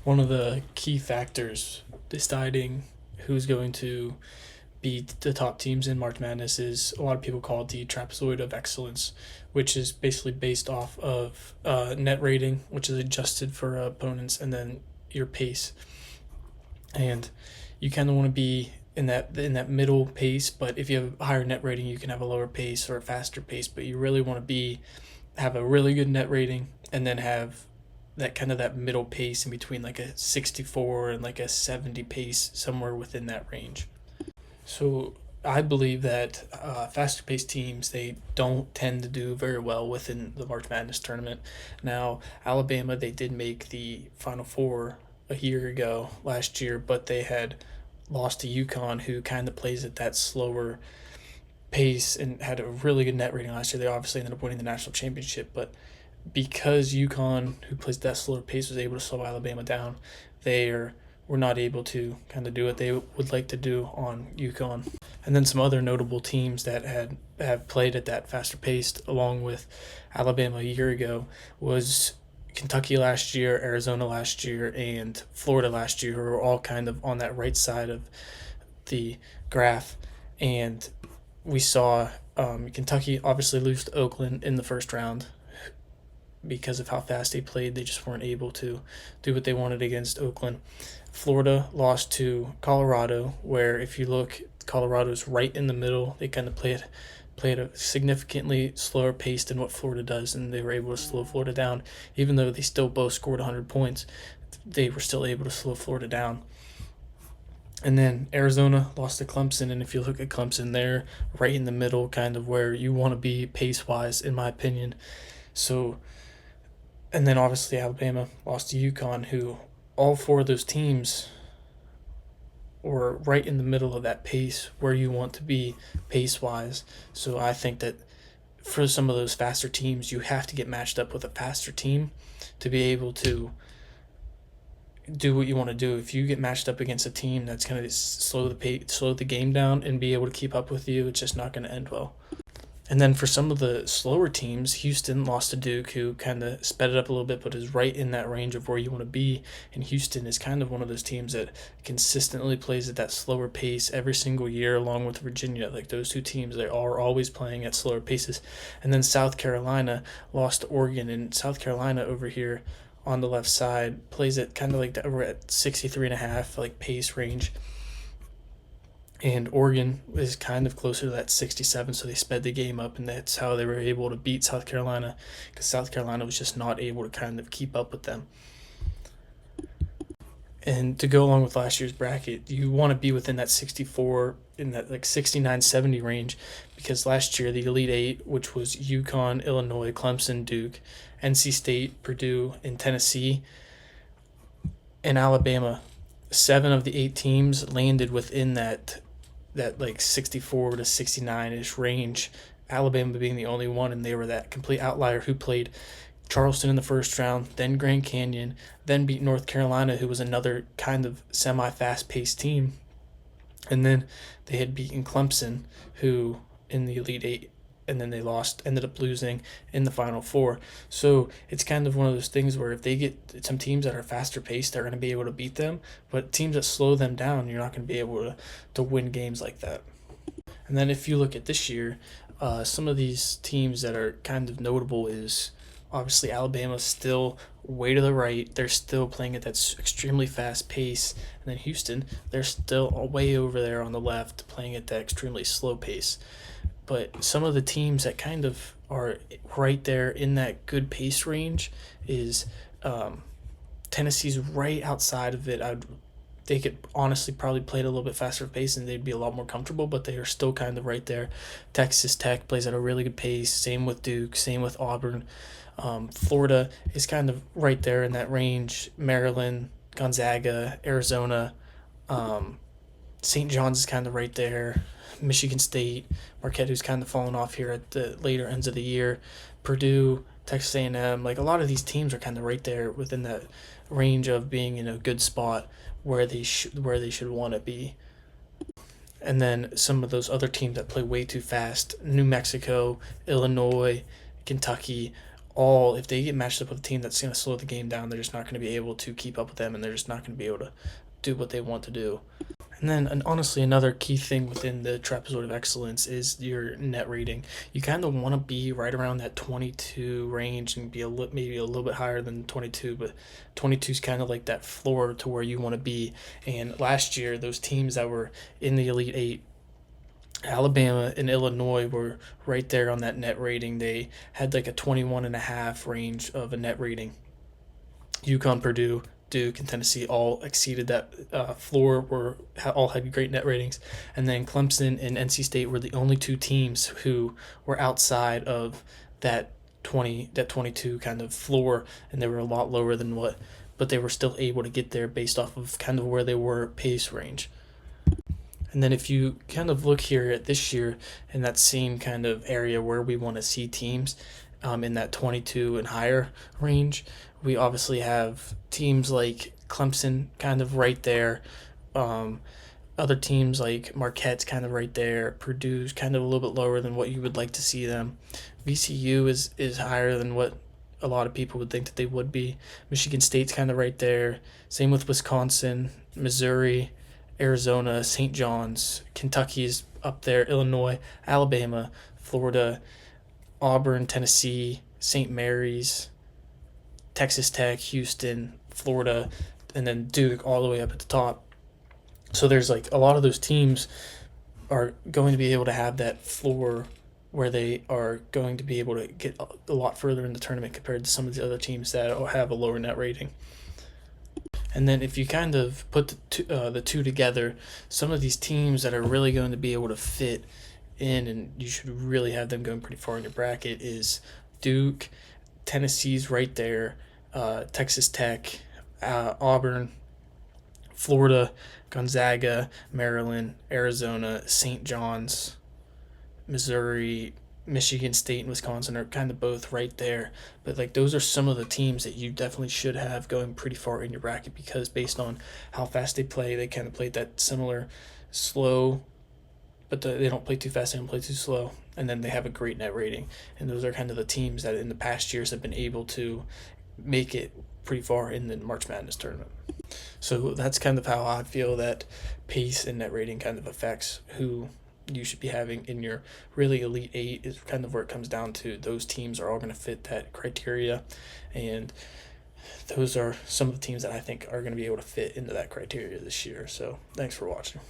one of the key factors deciding who's going to be the top teams in March Madness is a lot of people call it the trapezoid of excellence, which is basically based off of net rating, which is adjusted for opponents, and then your pace. And you kind of want to be in that middle pace, but if you have a higher net rating, you can have a lower pace or a faster pace. But you really want to have a really good net rating and then have that middle pace in between, like a 64 and like a 70 pace, somewhere within that range. So I believe that faster paced teams, they don't tend to do very well within the March Madness tournament. Now Alabama, they did make the Final Four a year ago last year, but they had lost to UConn, who kind of plays at that slower pace and had a really good net rating last year. They obviously ended up winning the national championship, but because UConn, who plays that slower pace, was able to slow Alabama down, were not able to kind of do what they would like to do on UConn. And then some other notable teams that have played at that faster pace, along with Alabama a year ago, was Kentucky last year, Arizona last year, and Florida last year, who were all kind of on that right side of the graph. And we saw Kentucky obviously lose to Oakland in the first round because of how fast they played. They just weren't able to do what they wanted against Oakland. Florida lost to Colorado, where if you look, Colorado's right in the middle. They kind of play at a significantly slower pace than what Florida does, and they were able to slow Florida down. Even though they still both scored 100 points, they were still able to slow Florida down. And then Arizona lost to Clemson, and if you look at Clemson, they're right in the middle, kind of where you want to be pace-wise, in my opinion. So, and then obviously Alabama lost to UConn, who all four of those teams were right in the middle of that pace where you want to be pace-wise. So I think that for some of those faster teams, you have to get matched up with a faster team to be able to do what you want to do. If you get matched up against a team that's going to slow the game down and be able to keep up with you, it's just not going to end well. And then for some of the slower teams, Houston lost to Duke, who kind of sped it up a little bit, but is right in that range of where you want to be. And Houston is kind of one of those teams that consistently plays at that slower pace every single year, along with Virginia. Like those two teams, they are always playing at slower paces. And then South Carolina lost to Oregon, and South Carolina over here on the left side plays at kind of like that, we're at 63.5 like pace range. And Oregon is kind of closer to that 67, so they sped the game up, and that's how they were able to beat South Carolina, because South Carolina was just not able to kind of keep up with them. And to go along with last year's bracket, you want to be within that 64, in that like 69, 70 range, because last year the Elite Eight, which was UConn, Illinois, Clemson, Duke, NC State, Purdue, and Tennessee, and Alabama, 7 of the 8 teams landed within that like 64 to 69-ish range, Alabama being the only one, and they were that complete outlier who played Charleston in the first round, then Grand Canyon, then beat North Carolina, who was another kind of semi-fast-paced team, and then they had beaten Clemson, who in the Elite Eight, and then they ended up losing in the Final Four. So it's kind of one of those things where if they get some teams that are faster paced, they're going to be able to beat them. But teams that slow them down, you're not going to be able to win games like that. And then if you look at this year, some of these teams that are kind of notable is obviously Alabama's still way to the right. They're still playing at that extremely fast pace. And then Houston, they're still way over there on the left, playing at that extremely slow pace. But some of the teams that kind of are right there in that good pace range is Tennessee's right outside of it. They could honestly probably play at a little bit faster pace and they'd be a lot more comfortable, but they are still kind of right there. Texas Tech plays at a really good pace. Same with Duke. Same with Auburn. Florida is kind of right there in that range. Maryland, Gonzaga, Arizona, St. John's is kind of right there. Michigan State, Marquette, who's kind of fallen off here at the later ends of the year, Purdue, Texas A&M, like a lot of these teams are kind of right there within that range of being in a good spot where they should want to be. And then some of those other teams that play way too fast, New Mexico, Illinois, Kentucky, if they get matched up with a team that's going to slow the game down, they're just not going to be able to keep up with them, and they're just not going to be able to do what they want to do. And then, and honestly, another key thing within the trapezoid of excellence is your net rating. You kind of want to be right around that 22 range and be maybe a little bit higher than 22, but 22 is kind of like that floor to where you want to be. And last year, those teams that were in the Elite Eight, Alabama and Illinois, were right there on that net rating. They had like a 21.5 range of a net rating. UConn, Purdue, Duke, and Tennessee all exceeded that floor, all had great net ratings. And then Clemson and NC State were the only two teams who were outside of that 22 kind of floor, and they were a lot lower than but they were still able to get there based off of kind of where they were pace range. And then if you kind of look here at this year in that same kind of area where we want to see teams in that 22 and higher range, we obviously have teams like Clemson kind of right there. Other teams like Marquette's kind of right there. Purdue's kind of a little bit lower than what you would like to see them. VCU is higher than what a lot of people would think that they would be. Michigan State's kind of right there. Same with Wisconsin, Missouri, Arizona, St. John's. Kentucky's up there. Illinois, Alabama, Florida, Auburn, Tennessee, St. Mary's, Texas Tech, Houston, Florida, and then Duke all the way up at the top. So there's like a lot of those teams are going to be able to have that floor where they are going to be able to get a lot further in the tournament compared to some of the other teams that have a lower net rating. And then if you kind of put the two together, some of these teams that are really going to be able to fit in, and you should really have them going pretty far in your bracket, is Duke, Tennessee's right there, Texas Tech, Auburn, Florida, Gonzaga, Maryland, Arizona, St. John's, Missouri, Michigan State, and Wisconsin are kind of both right there. But like those are some of the teams that you definitely should have going pretty far in your bracket, because based on how fast they play, they kind of play that similar slow, but they don't play too fast, they don't play too slow, and then they have a great net rating. And those are kind of the teams that in the past years have been able to make it pretty far in the March Madness tournament. So that's kind of how I feel that pace and net rating kind of affects who you should be having in your really Elite Eight. Is kind of where it comes down to. Those teams are all going to fit that criteria, and those are some of the teams that I think are going to be able to fit into that criteria this year. So thanks for watching.